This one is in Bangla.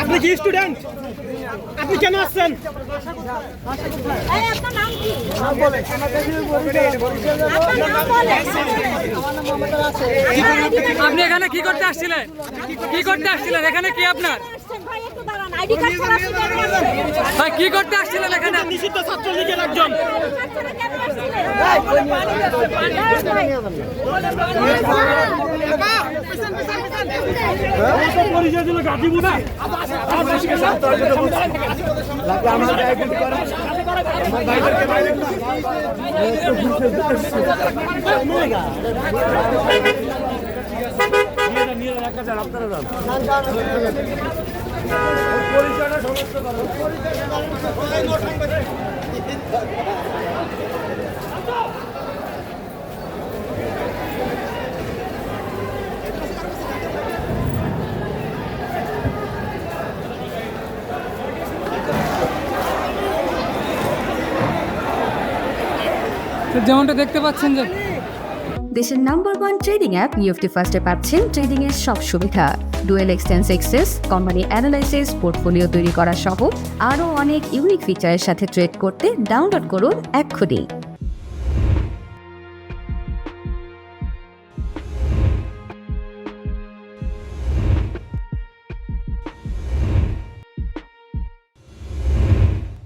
আপনি কি স্টুডেন্ট? আপনি কেন আসছেন? আপনি এখানে কি করতে আসছিলেন? কি করতে আসছিলেন এখানে? কি আপনার ভাই কি করতে আসছিলেন এখানে? নিষিদ্ধ ছাত্রলীগের একজন। পরিচয় দিল গাজীপুর না। যেমনটা দেখতে পাচ্ছেন যে দেশের নাম্বার 1 ট্রেডিং অ্যাপ নিফটি ফার্স্টে পাচ্ছেন ট্রেডিং এর সব সুবিধা, dual exchange access, company analysis, portfolio তৈরি করা সহ আরও অনেক ইউনিক ফিচারের সাথে ট্রেড করতে ডাউনলোড করুন এক্ষুনি।